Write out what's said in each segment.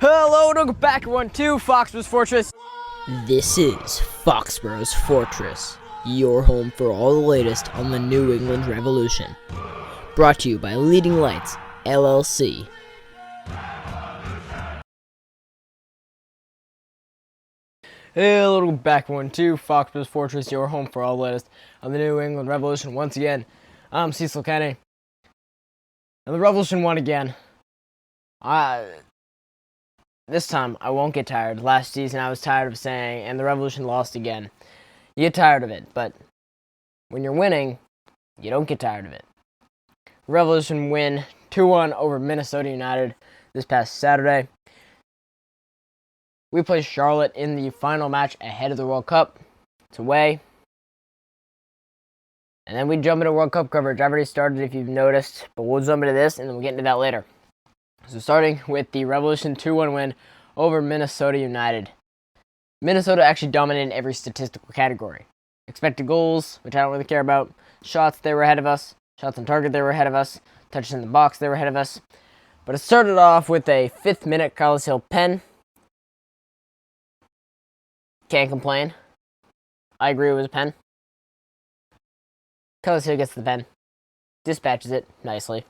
Hello, and welcome back everyone to Foxboro's Fortress. This is Foxboro's Fortress, your home for all the latest on the New England Revolution. Brought to you by Leading Lights, LLC. Hello, welcome back everyone to Foxboro's Fortress, your home for all the latest on the New England Revolution. Once again, I'm Cecil Kenney, and the Revolution won again. This time, I won't get tired. Last season, I was tired of saying, and the Revolution lost again. You get tired of it, but when you're winning, you don't get tired of it. Revolution win 2-1 over Minnesota United this past Saturday. We play Charlotte in the final match ahead of the World Cup. It's away. And then we jump into World Cup coverage. I've already started if you've noticed, but we'll jump into this and then we'll get into that later. So starting with the Revolution 2-1 win over Minnesota United. Minnesota actually dominated every statistical category. Expected goals, which I don't really care about. Shots, they were ahead of us. Shots on target, they were ahead of us. Touches in the box, they were ahead of us. But it started off with a 5th minute Carlos Hill pen. Can't complain. I agree it was a pen. Carlos Hill gets the pen. Dispatches it nicely.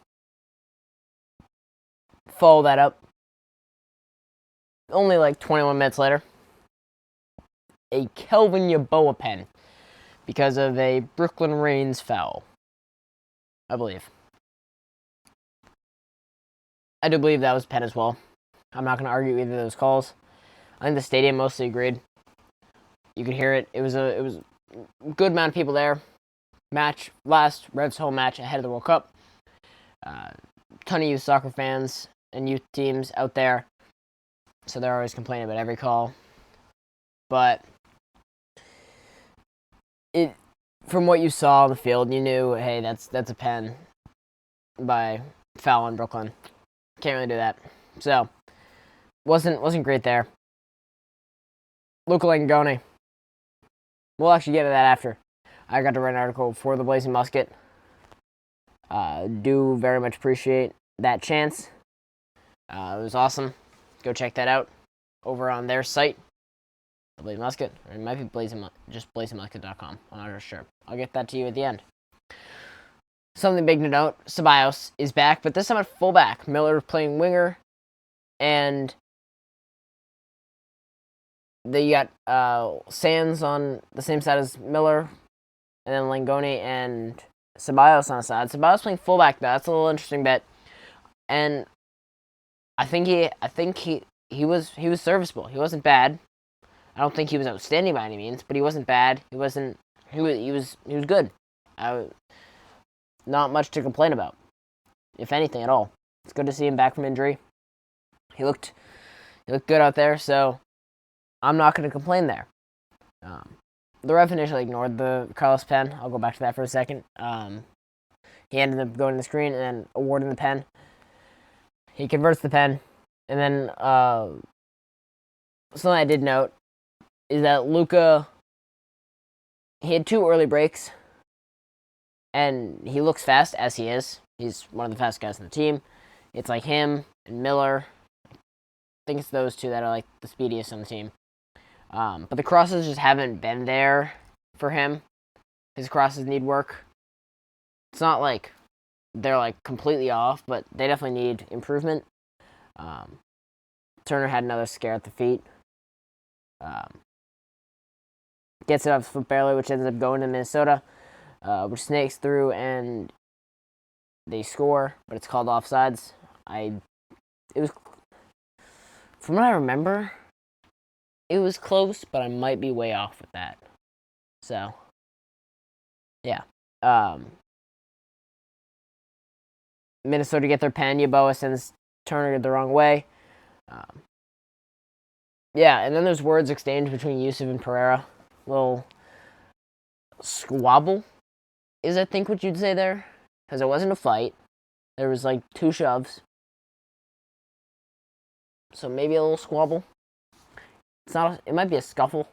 Follow that up. Only like 21 minutes later. A Kelvin Yeboah pen. Because of a Brooklyn Reigns foul. I believe. I do believe that was a pen as well. I'm not going to argue either of those calls. I think the stadium mostly agreed. You could hear it. It was a good amount of people there. Last Revs home match ahead of the World Cup. Ton of youth soccer fans and youth teams out there. So they're always complaining about every call. But from what you saw on the field, you knew, hey, that's a pen by foul in Brooklyn. Can't really do that. So wasn't great there. Luca Langoni. We'll actually get to that after. I got to write an article for the Blazing Musket. Do very much appreciate that chance. It was awesome. Go check that out over on their site, the Blazing Musket, or it might be just blazingmusket.com. I'm not sure. I'll get that to you at the end. Something big to note: Ceballos is back, but this time at fullback. Miller playing winger, and they got Sands on the same side as Miller, and then Langoni and Ceballos on the side. Ceballos playing fullback though. That's a little interesting bet. And I think he was serviceable. He wasn't bad. I don't think he was outstanding by any means, but he wasn't bad. He was good. Not much to complain about, if anything at all. It's good to see him back from injury. He looked good out there, so I'm not going to complain there. The ref initially ignored the Carlos pen. I'll go back to that for a second. He ended up going to the screen and then awarding the pen. He converts the pen. And then something I did note is that Luka, he had 2 early breaks. And he looks fast, as he is. He's one of the fastest guys on the team. It's like him and Miller. I think it's those two that are like the speediest on the team. But the crosses just haven't been there for him. His crosses need work. It's not like they're like completely off, but they definitely need improvement. Turner had another scare at the feet. Gets it off his foot barely, which ends up going to Minnesota, which snakes through and they score, but it's called offsides. From what I remember, it was close, but I might be way off with that. So, yeah. Minnesota get their pen. Yeboah sends Turner the wrong way. Yeah, and then there's words exchanged between Yusuf and Pereira. Little squabble is, I think, what you'd say there. Because it wasn't a fight. There was, like, 2 shoves. So maybe a little squabble. It might be a scuffle.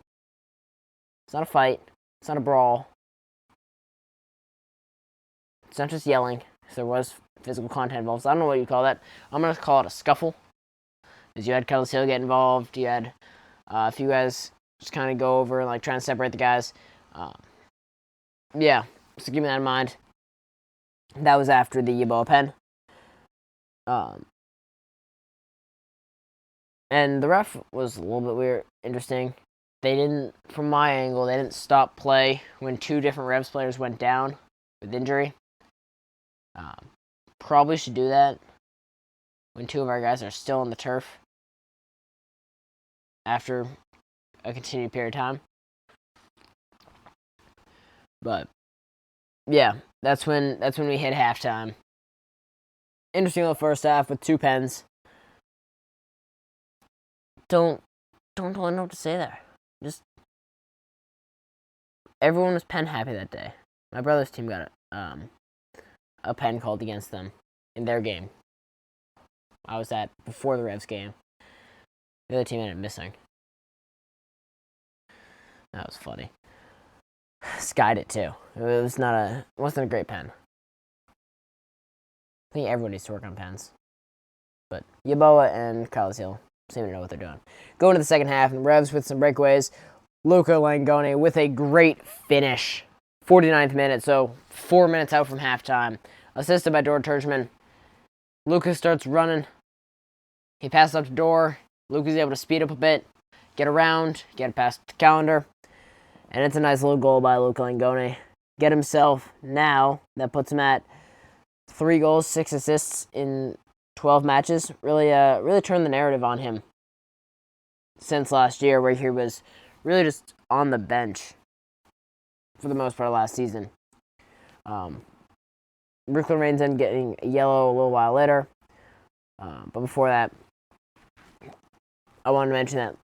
It's not a fight. It's not a brawl. It's not just yelling. There was physical content involved. So I don't know what you call that. I'm going to call it a scuffle. because you had Cecil get involved. You had a few guys just kind of go over and like trying to separate the guys. Yeah, so keeping that in mind. That was after the Yeboah pen. And the ref was a little bit weird, interesting. They didn't, from my angle, they didn't stop play when two different Revs players went down with injury. Probably should do that when two of our guys are still on the turf after a continued period of time. But yeah, that's when we hit halftime. Interesting little first half with two pens. Don't really know what to say there. Just everyone was pen happy that day. My brother's team got a pen called against them in their game. I was at before the Revs game. The other team ended up missing. That was funny. Skied it too. It wasn't a great pen. I think everyone needs to work on pens. But Yeboah and Cecil seem to know what they're doing. Going to the second half, and Revs with some breakaways. Luca Langone with a great finish. 49th minute, so 4 minutes out from halftime. Assisted by Dor Turgeman. Luca starts running. He passes up to Dor. Luca's able to speed up a bit, get around, get past the calendar. And it's a nice little goal by Luca Langone. Get himself now, that puts him at 3 goals, 6 assists in 12 matches. Really turned the narrative on him since last year, where he was really just on the bench for the most part of last season. Brooklyn Reigns ended getting a yellow a little while later. But before that, I wanted to mention that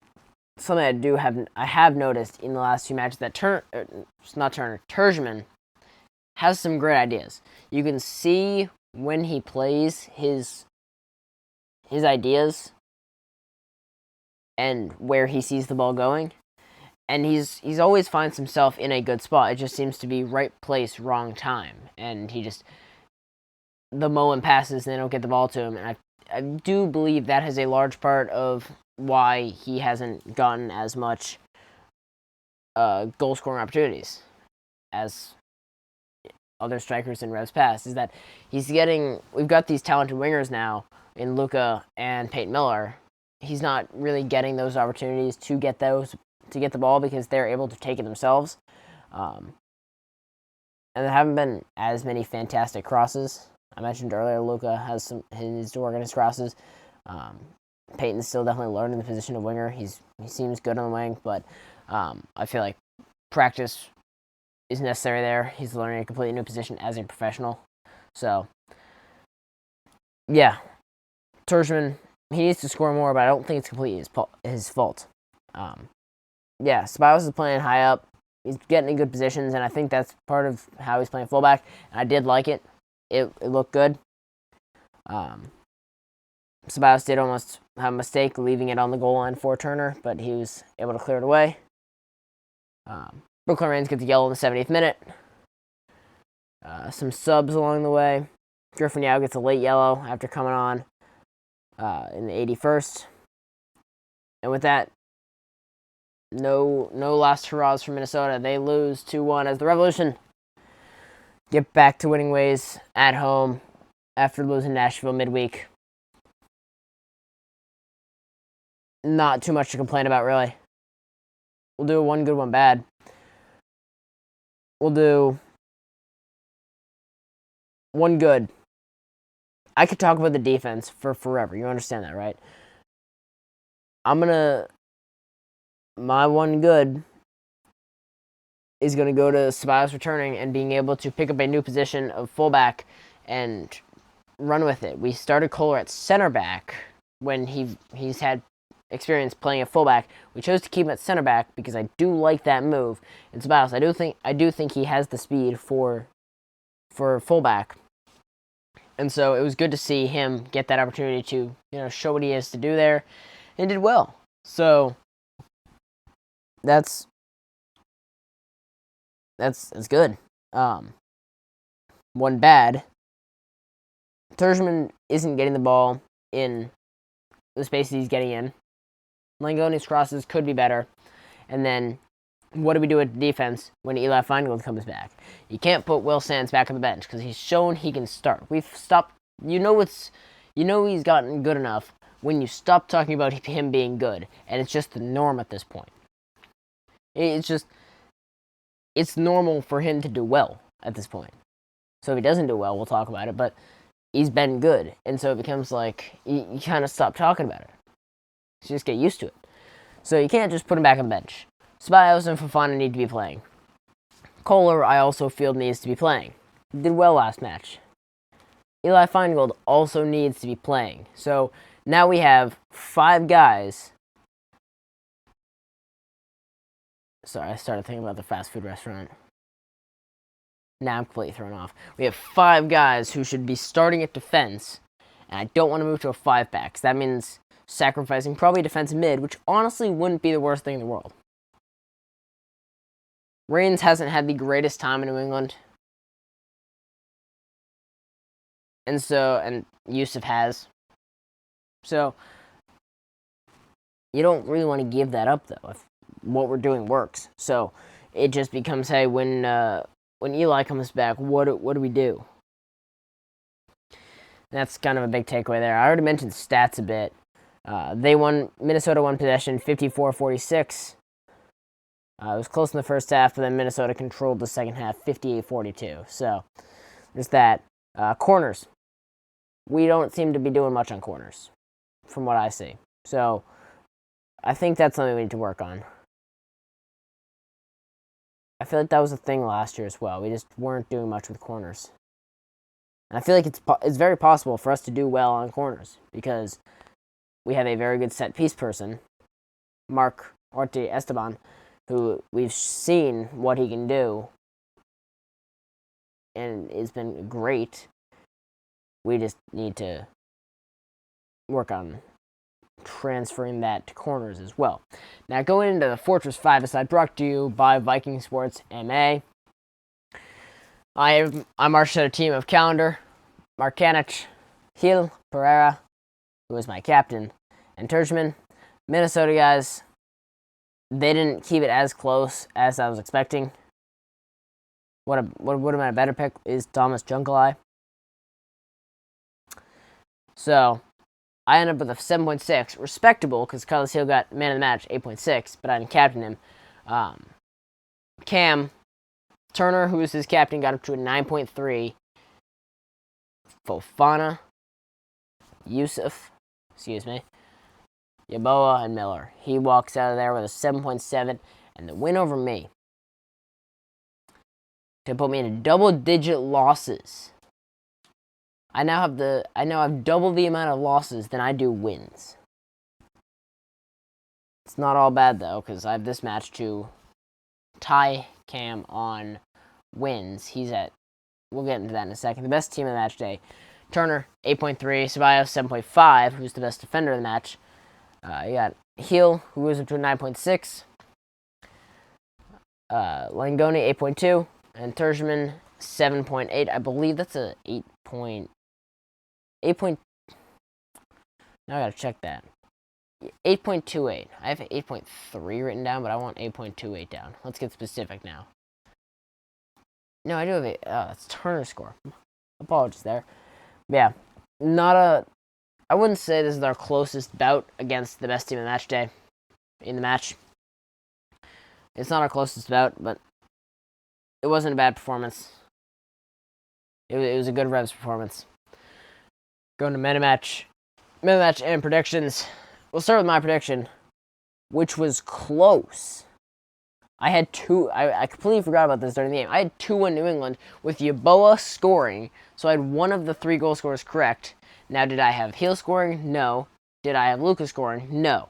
something I have noticed in the last few matches that Turgeman has some great ideas. You can see when he plays his ideas and where he sees the ball going. And he's always finds himself in a good spot. It just seems to be right place, wrong time. And the moment passes and they don't get the ball to him. And I do believe that has a large part of why he hasn't gotten as much goal scoring opportunities as other strikers in Revs past. Is that we've got these talented wingers now in Luca and Peyton Miller. He's not really getting those opportunities to get the ball because they're able to take it themselves. And there haven't been as many fantastic crosses. I mentioned earlier Luca needs to work on his crosses. Peyton's still definitely learning the position of winger. He seems good on the wing, but I feel like practice is necessary there. He's learning a completely new position as a professional. So, yeah. Turgeman, he needs to score more, but I don't think it's completely his fault. Yeah, Ceballos is playing high up. He's getting in good positions, and I think that's part of how he's playing fullback. And I did like it. It looked good. Ceballos did almost have a mistake leaving it on the goal line for Turner, but he was able to clear it away. Brooklyn Reigns gets a yellow in the 70th minute. Some subs along the way. Griffin Yao gets a late yellow after coming on in the 81st. And with that, no last hurrahs for Minnesota. They lose 2-1 as the Revolution get back to winning ways at home after losing Nashville midweek. Not too much to complain about, really. We'll do one good, one bad. We'll do one good. I could talk about the defense for forever. You understand that, right? My one good is going to go to Ceballos returning and being able to pick up a new position of fullback and run with it. We started Kohler at center back when he's had experience playing at fullback. We chose to keep him at center back because I do like that move. And Ceballos, I do think he has the speed for fullback. And so it was good to see him get that opportunity to, show what he has to do there, and did well. So that's good. One bad. Turgeman isn't getting the ball in the spaces he's getting in. Langoni's crosses could be better. And then, what do we do with defense when Eli Feingold comes back? You can't put Will Sands back on the bench because he's shown he can start. We've stopped. He's gotten good enough when you stop talking about him being good, and it's just the norm at this point. It's normal for him to do well at this point. So if he doesn't do well, we'll talk about it, but he's been good, and so it becomes like, you kind of stop talking about it. You just get used to it. So you can't just put him back on the bench. Ceballos and Fofana need to be playing. Kohler, I also feel, needs to be playing. He did well last match. Eli Feingold also needs to be playing. So now we have 5 guys. Sorry, I started thinking about the fast food restaurant. Now I'm completely thrown off. We have 5 guys who should be starting at defense, and I don't want to move to a 5-back, because that means sacrificing probably defensive mid, which honestly wouldn't be the worst thing in the world. Reigns hasn't had the greatest time in New England. And Yusuf has. So, you don't really want to give that up, though, if what we're doing works. So, it just becomes, hey, when Eli comes back, what do we do? And that's kind of a big takeaway there. I already mentioned stats a bit. Minnesota won possession 54-46. It was close in the first half, but then Minnesota controlled the second half 58-42. So, there's that. Corners. We don't seem to be doing much on corners, from what I see. So, I think that's something we need to work on. I feel like that was a thing last year as well. We just weren't doing much with corners. And I feel like it's very possible for us to do well on corners, because we have a very good set-piece person, Mark Orte Esteban, who we've seen what he can do, and it's been great. We just need to work on transferring that to corners as well. Now, going into the Fortress 5-a-side, brought to you by Viking Sports MA. I marched out a team of Calendar, Markanich, Gil Pereira, who was my captain, and Turgeman. Minnesota guys, they didn't keep it as close as I was expecting. What would have been a better pick is Thomas Junkelai. So, I ended up with a 7.6. Respectable, because Carlos Hill got man of the match, 8.6, but I didn't captain him. Cam Turner, who was his captain, got up to a 9.3. Fofana, Yusuf, Yeboah, and Miller. He walks out of there with a 7.7, and the win over me to put me into double-digit losses. I now have double the amount of losses than I do wins. It's not all bad, though, because I have this match to tie Cam on wins. We'll get into that in a second. The best team of the match day, Turner, 8.3, Ceballos, 7.5, who's the best defender of the match. You got Heel, who was up to a 9.6. Langoni, 8.2. And Turgeman, 7.8. I believe that's a 8. Now I gotta check that. 8.28. I have 8.3 written down, but I want 8.28 down. Let's get specific now. No, I do have that's Turner's score. Apologies there. Yeah, I wouldn't say this is our closest bout against the best team of the match day in the match. It's not our closest bout, but it wasn't a bad performance. It was a good Revs performance. Going to meta match and predictions. We'll start with my prediction, which was close. I had 2. I completely forgot about this during the game. I had 2-1 New England with Yeboah scoring, so I had one of the 3 goal scorers correct. Now, did I have Heel scoring? No. Did I have Lucas scoring? No.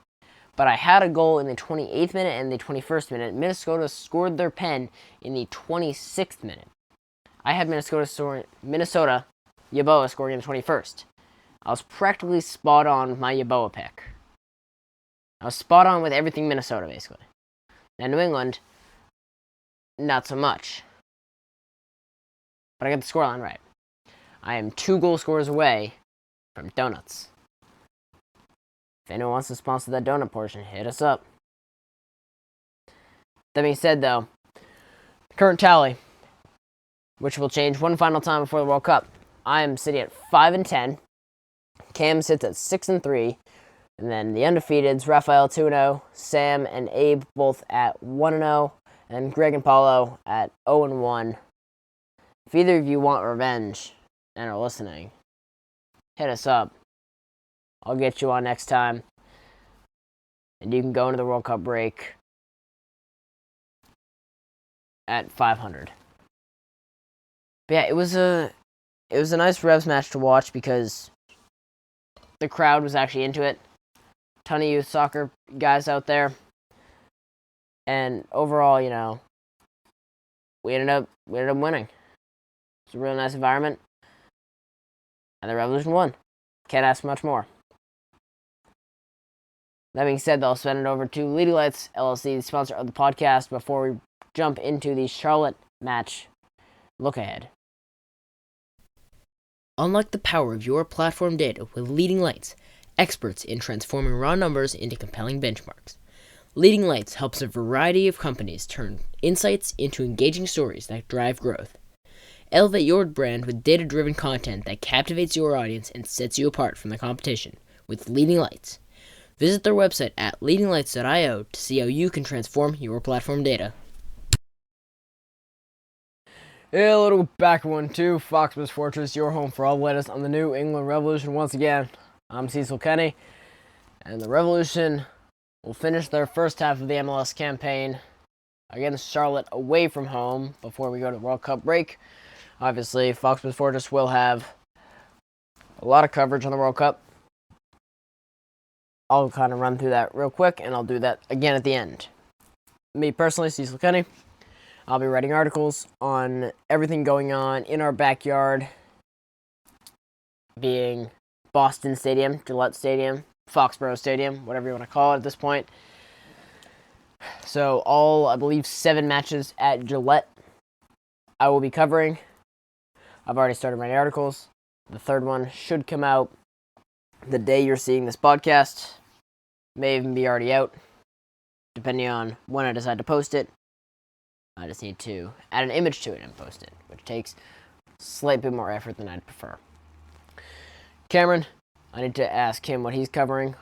But I had a goal in the 28th minute and the 21st minute. Minnesota scored their pen in the 26th minute. I had Minnesota, Yeboah scoring in the 21st. I was practically spot on with my Yeboah pick. I was spot on with everything Minnesota, basically. Now, New England, not so much. But I got the scoreline right. I am 2 goal scorers away from donuts. If anyone wants to sponsor that donut portion, hit us up. That being said, though, current tally, which will change one final time before the World Cup. I am sitting at 5-10. Cam sits at 6-3. And then the undefeateds, Raphael 2-0, Sam and Abe both at 1-0, and Greg and Paulo at 0-1. If either of you want revenge and are listening, hit us up. I'll get you on next time. And you can go into the World Cup break at 500. But yeah, it was a nice Revs match to watch because the crowd was actually into it. Ton of youth soccer guys out there. And overall, we ended up winning. It's a really nice environment. And the Revolution won. Can't ask much more. That being said, I'll send it over to Leading Lights LLC, the sponsor of the podcast, before we jump into the Charlotte match look ahead. Unlock the power of your platform data with Leading Lights, experts in transforming raw numbers into compelling benchmarks. Leading Lights helps a variety of companies turn insights into engaging stories that drive growth. Elevate your brand with data-driven content that captivates your audience and sets you apart from the competition with Leading Lights. Visit their website at leadinglights.io to see how you can transform your platform data. Hey, a little back one too. Foxboro's Fortress, your home for all the latest on the New England Revolution. Once again, I'm Cecil Kenney, and the Revolution will finish their first half of the MLS campaign against Charlotte away from home before we go to World Cup break. Obviously, Foxboro's Fortress will have a lot of coverage on the World Cup. I'll kind of run through that real quick, and I'll do that again at the end. Me personally, Cecil Kenney, I'll be writing articles on everything going on in our backyard, being Boston Stadium, Gillette Stadium, Foxboro Stadium, whatever you want to call it at this point. So all, I believe, 7 matches at Gillette I will be covering. I've already started writing articles. The third one should come out the day you're seeing this podcast. May even be already out, depending on when I decide to post it. I just need to add an image to it and post it, which takes a slight bit more effort than I'd prefer. Cameron, I need to ask him what he's covering.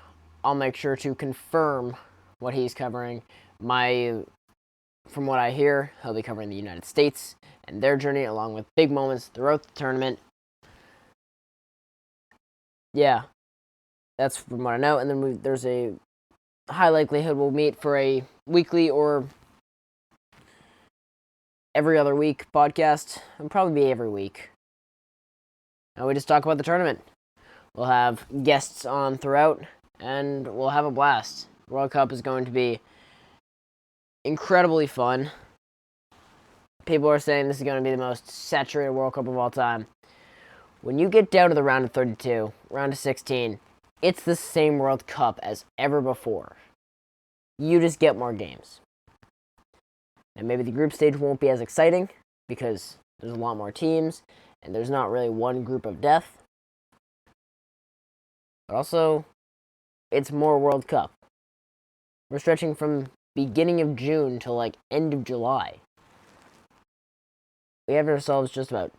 I'll make sure to confirm what he's covering. From what I hear, he'll be covering the United States and their journey along with big moments throughout the tournament. Yeah, that's from what I know. And then there's a high likelihood we'll meet for a weekly or every other week podcast. It'll probably be every week. And we just talk about the tournament. We'll have guests on throughout, and we'll have a blast. World Cup is going to be incredibly fun. People are saying this is going to be the most saturated World Cup of all time. When you get down to the round of 32, round of 16, it's the same World Cup as ever before. You just get more games. And maybe the group stage won't be as exciting because there's a lot more teams and there's not really one group of death. But also, it's more World Cup. We're stretching from beginning of June to end of July. We have ourselves just about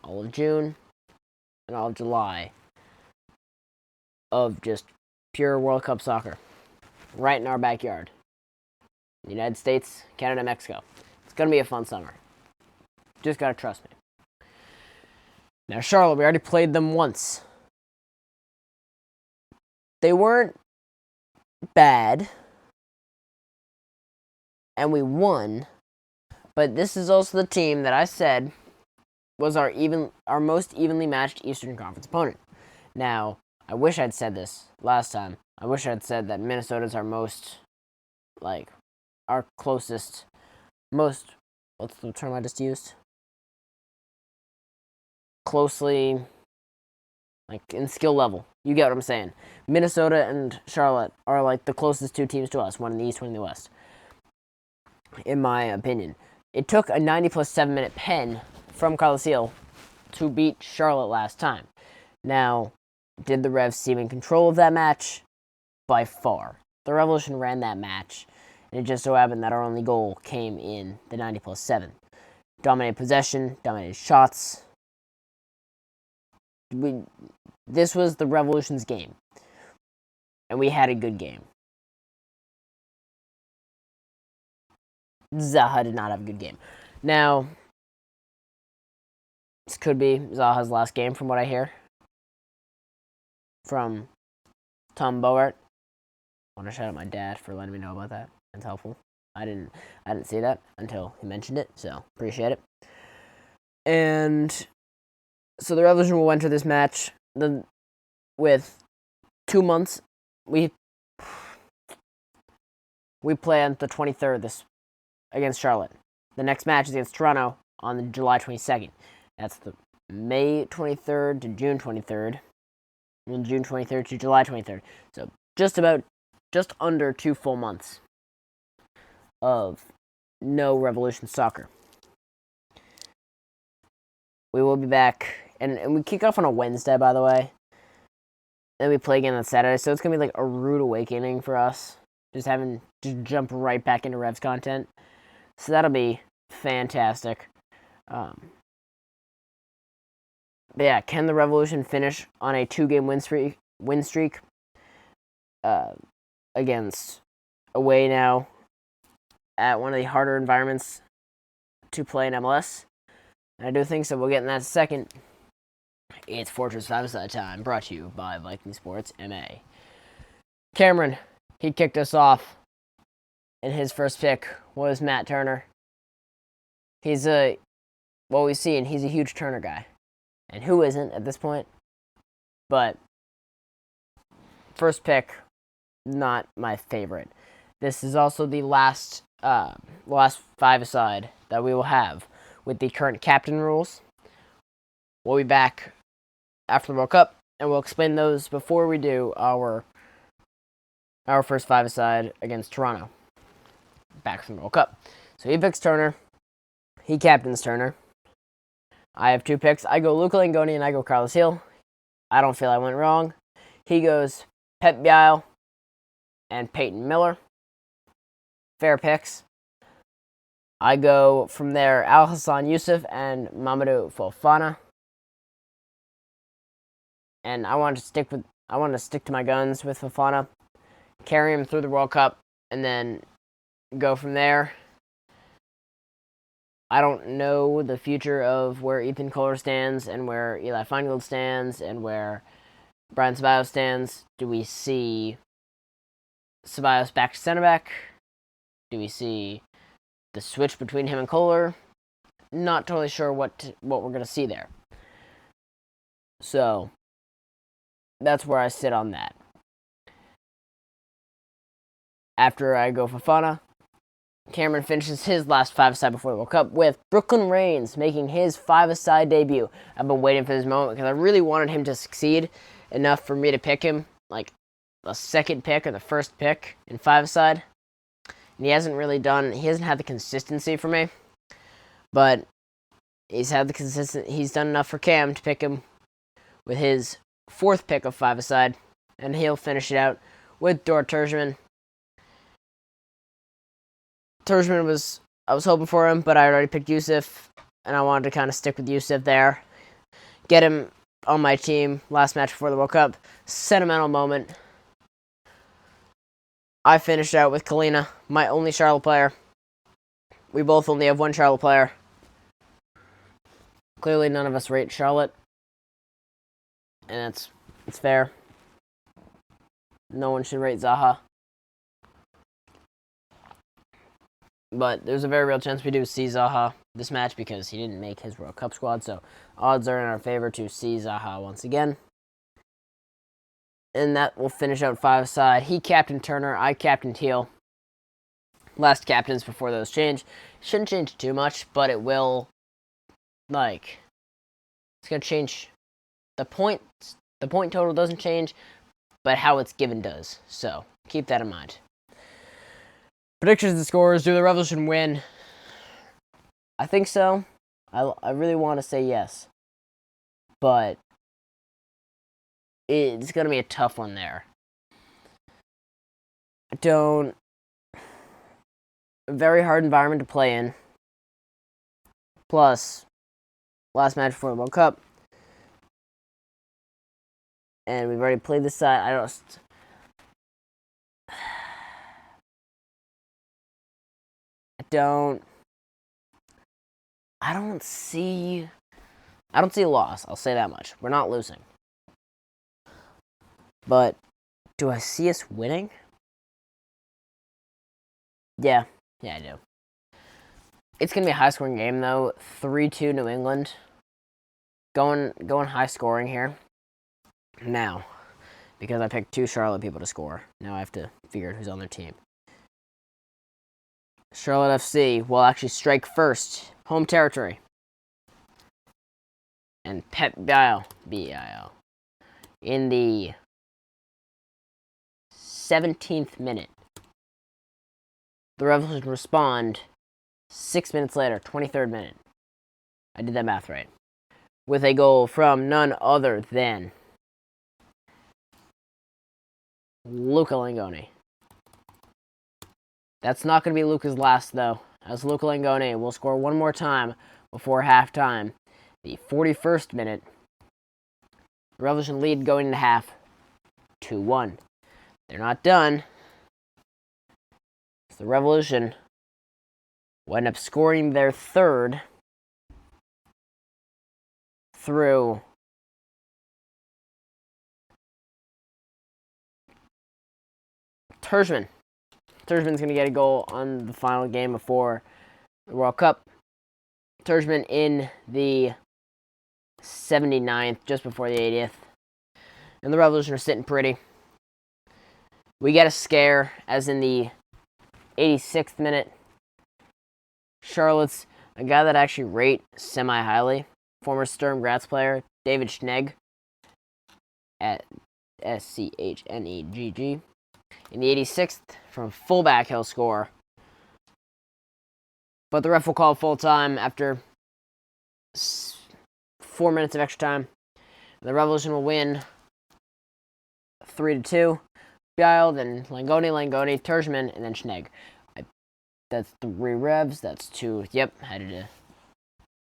all of June and all of July of just pure World Cup soccer right in our backyard. The United States, Canada, Mexico. It's going to be a fun summer. Just got to trust me. Now, Charlotte, we already played them once. They weren't bad, and we won, but this is also the team that I said was our most evenly matched Eastern Conference opponent. Now, I wish I'd said this last time. I wish I'd said that Minnesota's our closest, what's the term I just used? Closely, in skill level. You get what I'm saying. Minnesota and Charlotte are the closest 2 teams to us, one in the East, one in the West. In my opinion. It took a 90 plus 7 minute pen from Cecil to beat Charlotte last time. Now, Did the Revs seem in control of that match? By far. The Revolution ran that match, and it just so happened that our only goal came in the 90+7. Dominated possession, dominated shots. This was the Revolution's game, and we had a good game. Zaha did not have a good game. Now, this could be Zaha's last game from what I hear from Tom Bogart. I want to shout out my dad for letting me know about that. That's helpful. I didn't see that until he mentioned it, so appreciate it. And so the Revolution will enter this match with 2 months. We play on the 23rd against Charlotte. The next match is against Toronto on July 22nd. That's the May 23rd to June 23rd. And June 23rd to July 23rd. So just under 2 full months of no Revolution soccer. We will be back, and we kick off on a Wednesday, by the way. Then we play again on Saturday, so it's going to be like a rude awakening for us. Just jump right back into Revs content. So that'll be fantastic. But yeah, can the Revolution finish on a 2-game win streak against away now at one of the harder environments to play in MLS? And I do think so. We'll get in that in a second. It's Fortress 5-Side time, brought to you by Viking Sports MA. Cameron, he kicked us off, and his first pick was Matt Turner. He's we've seen, he's a huge Turner guy. And who isn't at this point? But first pick, not my favorite. This is also the last 5-a-side that we will have with the current captain rules. We'll be back after the World Cup, and we'll explain those before we do our first 5-a-side against Toronto. Back from the World Cup. So he picks Turner. He captains Turner. I have 2 picks. I go Luca Langoni and I go Carlos Hill. I don't feel I went wrong. He goes Pep Biel and Peyton Miller. Fair picks. I go from there Al Hassan Yusuf and Mamadou Fofana. And I want to stick to my guns with Fofana, carry him through the World Cup, and then go from there. I don't know the future of where Ethan Kohler stands and where Eli Feingold stands and where Brian Ceballos stands. Do we see Ceballos back to center back? Do we see the switch between him and Kohler? Not totally sure what we're going to see there. So that's where I sit on that. After I go Fofana, Cameron finishes his last 5-a-side before the World Cup with Brooklyn Reigns making his 5-a-side debut. I've been waiting for this moment because I really wanted him to succeed enough for me to pick him, like the second pick or the first pick in 5-a-side. And he hasn't had the consistency for me. But he's done enough for Cam to pick him with his 4th pick of 5-a-side. And he'll finish it out with Dort Terjman. Terjman I was hoping for him, but I already picked Yusuf, and I wanted to kind of stick with Yusuf there. Get him on my team last match before the World Cup. Sentimental moment. I finished out with Kalina, my only Charlotte player. We both only have one Charlotte player. Clearly none of us rate Charlotte. And it's fair. No one should rate Zaha. But there's a very real chance we do see Zaha this match because he didn't make his World Cup squad, so odds are in our favor to see Zaha once again. And that will finish out 5-a-side. He captained Turner, I captained Hill. Last captains before those change. Shouldn't change too much, but it will, it's going to change. The point total doesn't change, but how it's given does. So keep that in mind. Predictions and scores. Do the Revolution win? I think so. I really want to say yes. But it's going to be a tough one there. A very hard environment to play in. Plus, last match before the World Cup. And we've already played this side. I don't see a loss. I'll say that much. We're not losing. But do I see us winning? Yeah, I do. It's gonna be a high-scoring game though. 3-2 New England. Going high scoring here. Now, because I picked 2 Charlotte people to score, now I have to figure out who's on their team. Charlotte FC will actually strike first. Home territory. And Pep Biel, B-I-L, in the 17th minute. The Revs respond 6 minutes later, 23rd minute. I did that math right. With a goal from none other than Luca Langoni. That's not going to be Luca's last, though, as Luca Langoni will score one more time before halftime. The 41st minute. The Revolution lead going into half 2-1. They're not done. The Revolution will end up scoring their third through Terjman. Terjman's going to get a goal on the final game before the World Cup. Terjman in the 79th, just before the 80th. And the Revolution are sitting pretty. We get a scare, as in the 86th minute. Charlotte's a guy that I actually rate semi-highly. Former Sturm Graz player, David Schnegg, at Schnegg. In the 86th, from fullback, he'll score. But the ref will call full time after 4 minutes of extra time. The Revolution will win 3-2. Biel, then Langoni, Terjman, and then Schnegg. That's 3 Revs. That's 2. Yep, had to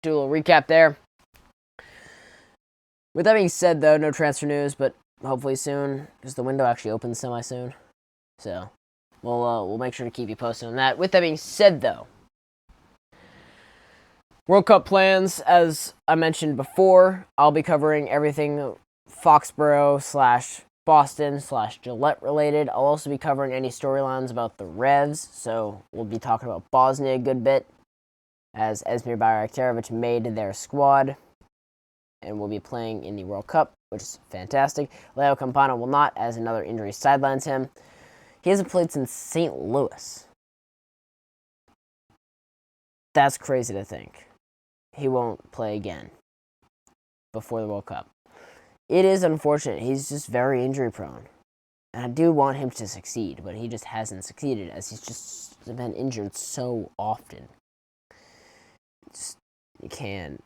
do a little recap there. With that being said, though, no transfer news, but hopefully soon, because the window actually opens semi-soon. So, we'll make sure to keep you posted on that. With that being said, though, World Cup plans, as I mentioned before, I'll be covering everything Foxboro / Boston / Gillette related. I'll also be covering any storylines about the Revs, so we'll be talking about Bosnia a good bit, as Esmir Bayraktarovic made their squad, and will be playing in the World Cup, which is fantastic. Leo Campana will not, as another injury sidelines him. He hasn't played since St. Louis. That's crazy to think. He won't play again before the World Cup. It is unfortunate. He's just very injury prone. And I do want him to succeed, but he just hasn't succeeded, as he's just been injured so often. You can't.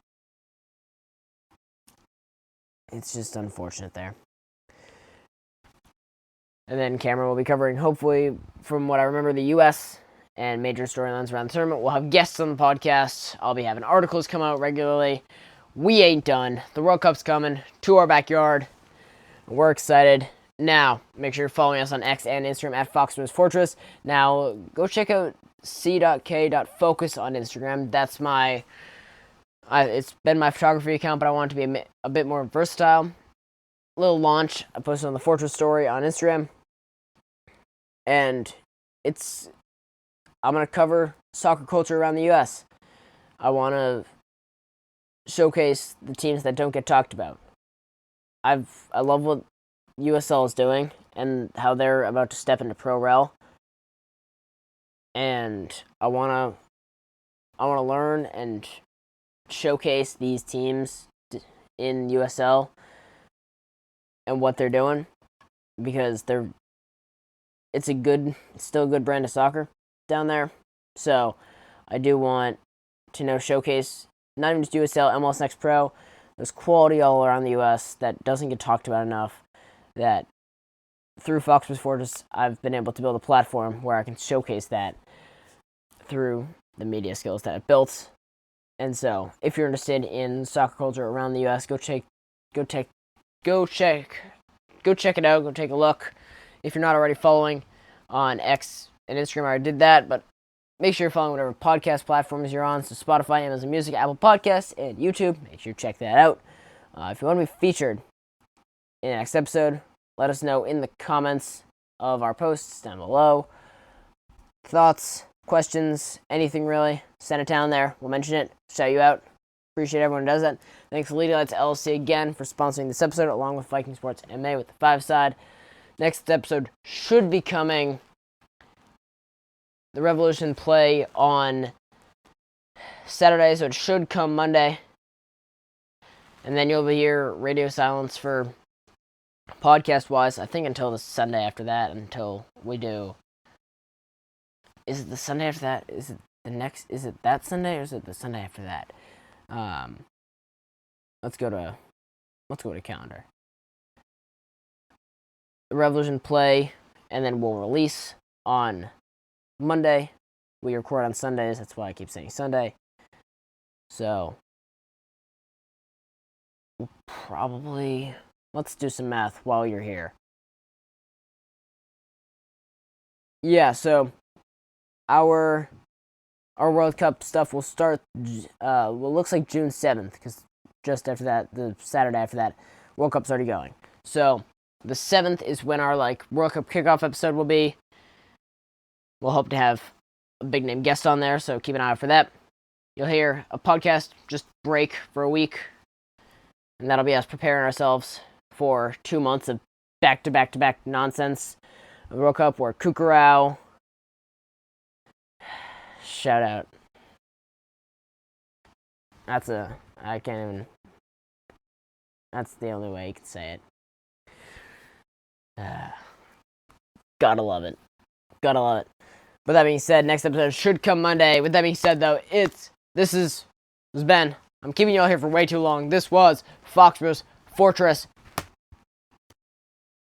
It's just unfortunate there. And then Cameron will be covering, hopefully, from what I remember, the U.S. and major storylines around the tournament. We'll have guests on the podcast. I'll be having articles come out regularly. We ain't done. The World Cup's coming to our backyard. We're excited. Now, make sure you're following us on X and Instagram at Foxboro's Fortress. Now, go check out c.k.focus on Instagram. That's it's been my photography account, but I want it to be a bit more versatile. Little launch. I posted on the Fortress story on Instagram. And I'm going to cover soccer culture around the U.S. I want to showcase the teams that don't get talked about. I love what USL is doing and how they're about to step into Pro Rel. And I want to learn and showcase these teams in USL and what they're doing, because it's still a good brand of soccer down there. So I do want to showcase not even just USL, MLS Next Pro. There's quality all around the US that doesn't get talked about enough. that through Foxboro's Fortress, I've been able to build a platform where I can showcase that through the media skills that I've built. And so, if you're interested in soccer culture around the U.S., go check it out. Go take a look. If you're not already following on X and Instagram, I already did that, but make sure you're following whatever podcast platforms you're on. So Spotify, Amazon Music, Apple Podcasts, and YouTube. Make sure you check that out. If you want to be featured in the next episode, let us know in the comments of our posts down below. Thoughts, questions, anything really, send it down there. We'll mention it, shout you out. Appreciate everyone who does that. Thanks to Leading Lights LLC again for sponsoring this episode, along with Viking Sports MA with the 5 side. Next episode should be coming. The Revolution play on Saturday, so it should come Monday. And then you'll hear radio silence for podcast-wise, I think until the Sunday after that, until we do... Is it the Sunday after that? Is it that Sunday, or is it the Sunday after that? Let's go to calendar. The Revolution play, and then we'll release on Monday. We record on Sundays, that's why I keep saying Sunday. So, we'll probably... Let's do some math while you're here. Yeah, so our World Cup stuff will start, looks like June 7th, because just after that, the Saturday after that, World Cup's already going. So, the 7th is when our, World Cup kickoff episode will be. We'll hope to have a big-name guest on there, so keep an eye out for that. You'll hear a podcast just break for a week, and that'll be us preparing ourselves for 2 months of back-to-back-to-back nonsense. The World Cup, where Kukurau... Shout out. That's the only way you can say it. Gotta love it. With that being said, next episode should come Monday. With that being said, though, this is Ben. I'm keeping you all here for way too long. This was Foxboro's Fortress.